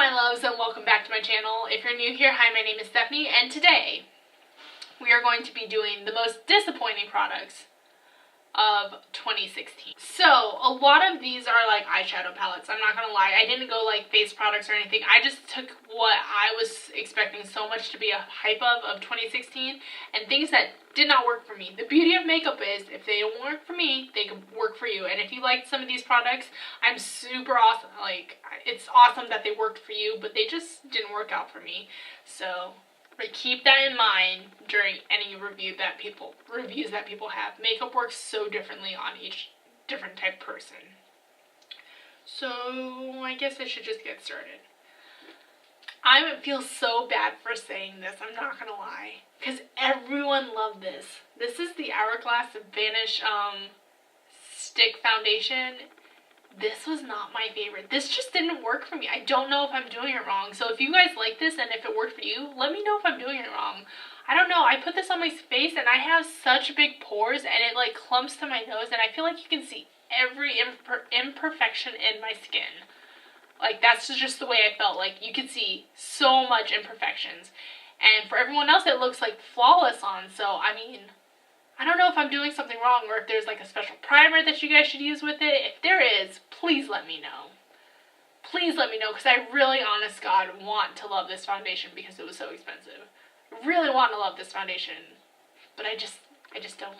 my loves, and welcome back to my channel. If you're new here, hi, my name is Stephanie, and today we are going to be doing the most disappointing products of 2016. So a lot of these are like eyeshadow palettes. I'm not gonna lie, I didn't go like face products or anything. I just took what I was expecting so much to be a hype of 2016 and things that did not work for me. The beauty of makeup is if they don't work for me, they can work for you. And if you liked some of these products, I'm super awesome. Like, it's awesome that they worked for you, but they just didn't work out for me. So keep that in mind during any reviews that people have. Makeup works so differently on each different type person. So I guess I should just get started. I feel so bad for saying this, I'm not gonna lie, because everyone loved this. This is the Hourglass Vanish stick foundation. This was not my favorite. This just didn't work for me. I don't know if I'm doing it wrong. So if you guys like this and if it worked for you, let me know if I'm doing it wrong. I don't know. I put this on my face and I have such big pores and it like clumps to my nose and I feel like you can see every imperfection in my skin. Like, that's just the way I felt. Like, you could see so much imperfections. And for everyone else, it looks like flawless on. So, I mean, I don't know if I'm doing something wrong or if there's like a special primer that you guys should use with it. If there is, please let me know. Please let me know, because I really, honest God, want to love this foundation because it was so expensive. I really want to love this foundation, but I just don't.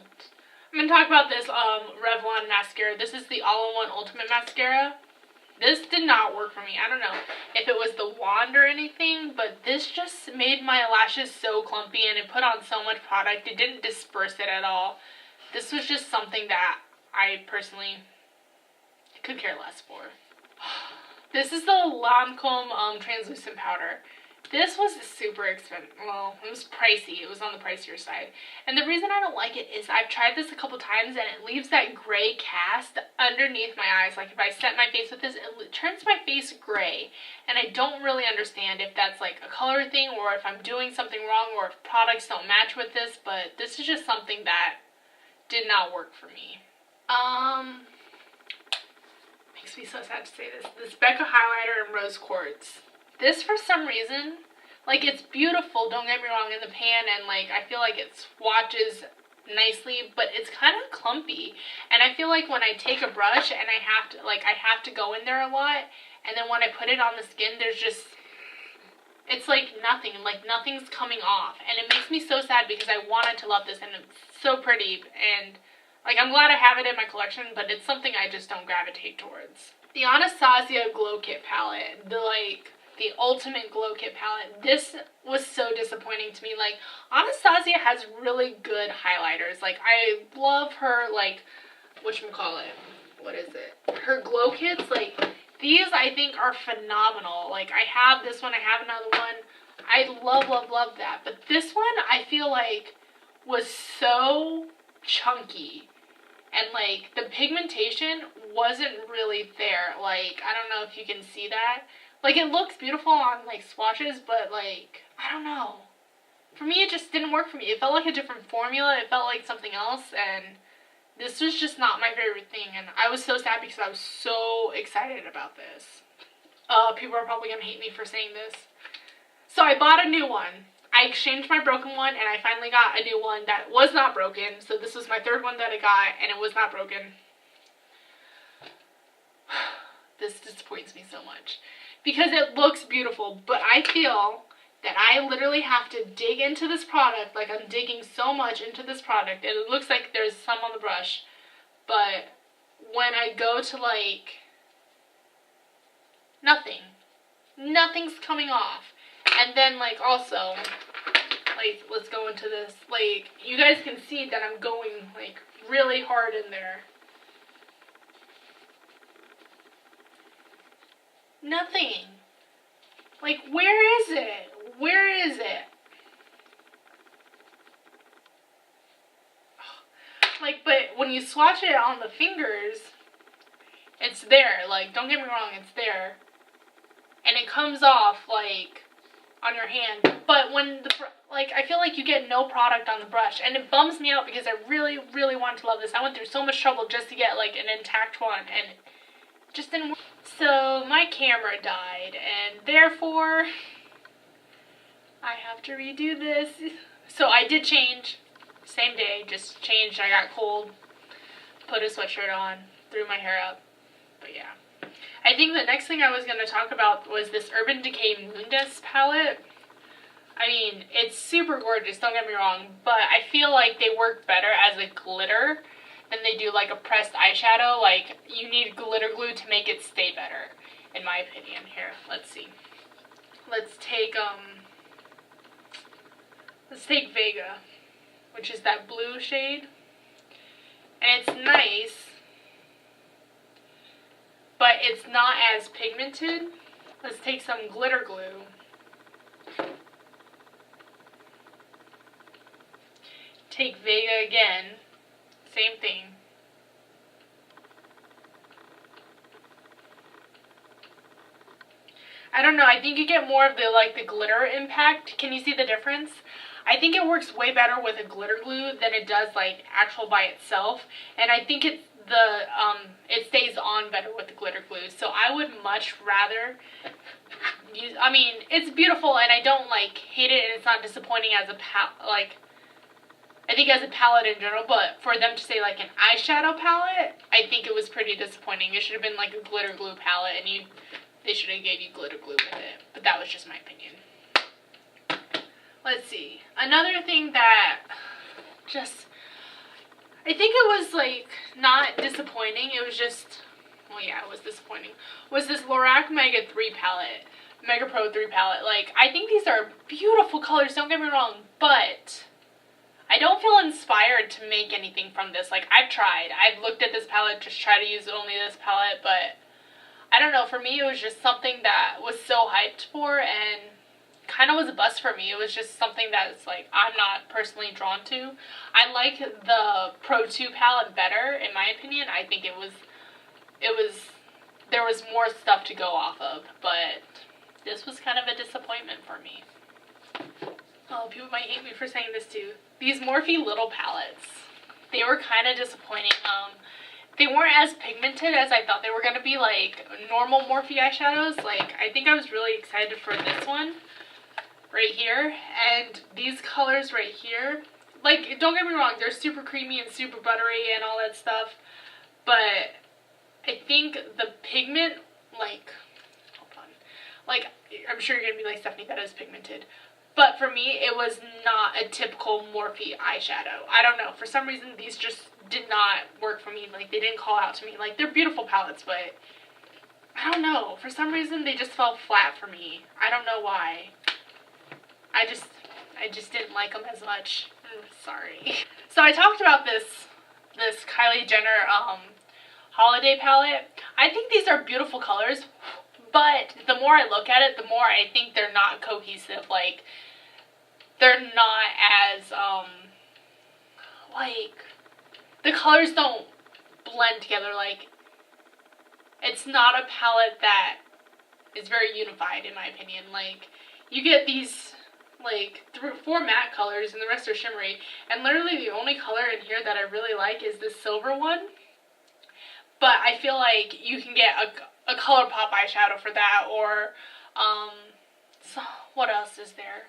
I'm going to talk about this Revlon mascara. This is the All-in-One Ultimate Mascara. This did not work for me. I don't know if it was the wand or anything, but this just made my lashes so clumpy and it put on so much product. It didn't disperse it at all. This was just something that I personally could care less for. This is the Lancome translucent powder. This was super expensive. Well, it was pricey. It was on the pricier side. And the reason I don't like it is I've tried this a couple times and it leaves that gray cast underneath my eyes. Like, if I set my face with this, it turns my face gray. And I don't really understand if that's like a color thing or if I'm doing something wrong or if products don't match with this. But this is just something that did not work for me. Makes me so sad to say this. This Becca highlighter in Rose Quartz. This, for some reason, like, it's beautiful, don't get me wrong, in the pan, and, like, I feel like it swatches nicely, but it's kind of clumpy, and I feel like when I take a brush and I have to go in there a lot, and then when I put it on the skin, there's just, it's like nothing's coming off, and it makes me so sad because I wanted to love this, and it's so pretty, and, like, I'm glad I have it in my collection, but it's something I just don't gravitate towards. The Anastasia Glow Kit palette, the ultimate glow kit palette. This was so disappointing to me. Like, Anastasia has really good highlighters. Like, I love her, like, whatchamacallit, what is it? Her glow kits, like, these I think are phenomenal. Like, I have this one, I have another one. I love that. But this one, I feel like, was so chunky. And, like, the pigmentation wasn't really there. Like, I don't know if you can see that. Like, it looks beautiful on, like, swatches, but, like, I don't know. For me, it just didn't work for me. It felt like a different formula. It felt like something else, and this was just not my favorite thing. And I was so sad because I was so excited about this. People are probably going to hate me for saying this. So I bought a new one. I exchanged my broken one, and I finally got a new one that was not broken. So this was my third one that I got, and it was not broken. This disappoints me so much. Because it looks beautiful, but I feel that I literally have to dig into this product, like I'm digging so much into this product, and it looks like there's some on the brush, but when I go to, like, nothing's coming off. And then, like, also, like, let's go into this, like, you guys can see that I'm going, like, really hard in there. Nothing. Like, where is it? Where is it? Like, but when you swatch it on the fingers, it's there. Like, don't get me wrong, it's there. And it comes off, like, on your hand. But when like, I feel like you get no product on the brush. And it bums me out because I really wanted to love this. I went through so much trouble just to get, like, an intact one. And it just didn't work. So my camera died, and therefore I have to redo this. So I did change, same day, just changed. I got cold, put a sweatshirt on, threw my hair up, but yeah. I think the next thing I was going to talk about was this Urban Decay Moon Dust palette. I mean, it's super gorgeous, don't get me wrong, but I feel like they work better as a glitter than they do like a pressed eyeshadow. Like, you need glitter glue to make it stay better, in my opinion. Here, let's see. Let's take Vega, which is that blue shade. And it's nice, but it's not as pigmented. Let's take some glitter glue. Take Vega again, same thing. I don't know, I think you get more of the glitter impact. Can you see the difference? I think it works way better with a glitter glue than it does like actual by itself, and I think it stays on better with the glitter glue. So I would much rather use, I mean, it's beautiful and I don't like hate it, and it's not disappointing as a I think as a palette in general, but for them to say like an eyeshadow palette, I think it was pretty disappointing. It should have been like a glitter glue palette, and they should have gave you glitter glue with it. But that was just my opinion. Let's see. Another thing that just, I think it was like not disappointing. It was just, well yeah, it was disappointing. Was this Lorac Mega Pro 3 palette. Like, I think these are beautiful colors, don't get me wrong, but I don't feel inspired to make anything from this. Like, I've tried. I've looked at this palette, just try to use only this palette, but I don't know. For me, it was just something that was so hyped for and kind of was a bust for me. It was just something that's like I'm not personally drawn to. I like the Pro 2 palette better, in my opinion. I think there was more stuff to go off of, but this was kind of a disappointment for me. Oh, people might hate me for saying this too. These Morphe little palettes, they were kind of disappointing. They weren't as pigmented as I thought they were going to be, like normal Morphe eyeshadows. Like, I think I was really excited for this one right here, and these colors right here. Like, don't get me wrong, they're super creamy and super buttery and all that stuff, but I think the pigment, like, hold on, like, I'm sure you're going to be like, Stephanie, that is pigmented. But for me, it was not a typical Morphe eyeshadow. I don't know. For some reason, these just did not work for me. Like, they didn't call out to me. Like, they're beautiful palettes, but I don't know. For some reason, they just fell flat for me. I don't know why. I just didn't like them as much. I'm sorry. So I talked about this Kylie Jenner holiday palette. I think these are beautiful colors. But the more I look at it, the more I think they're not cohesive. Like, they're not as, like, the colors don't blend together. Like, it's not a palette that is very unified, in my opinion. Like, you get these, like, 4 matte colors, and the rest are shimmery. And literally the only color in here that I really like is this silver one. But I feel like you can get a ColourPop eyeshadow for that, or, so what else is there?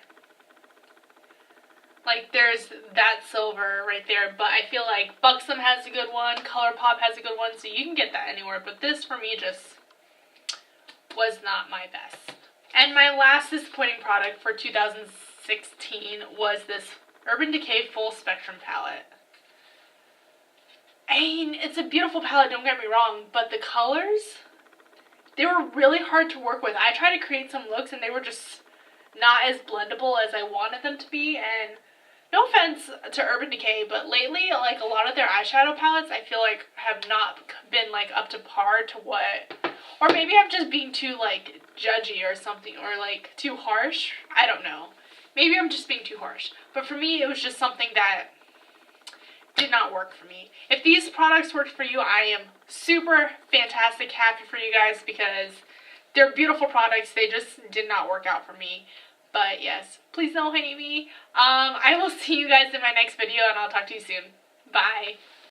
Like, there's that silver right there, but I feel like Buxom has a good one, ColourPop has a good one, so you can get that anywhere, but this, for me, just was not my best. And my last disappointing product for 2016 was this Urban Decay Full Spectrum palette. I mean, it's a beautiful palette, don't get me wrong, but the colors, they were really hard to work with. I tried to create some looks and they were just not as blendable as I wanted them to be. And no offense to Urban Decay, but lately, like, a lot of their eyeshadow palettes I feel like have not been like up to par to what, or maybe I'm just being too like judgy or something, or like too harsh. I don't know. Maybe I'm just being too harsh. But for me, it was just something that did not work for me. If these products worked for you, I am super fantastic happy for you guys, because they're beautiful products. They just did not work out for me. But yes, please don't hate me. I will see you guys in my next video, and I'll talk to you soon. Bye.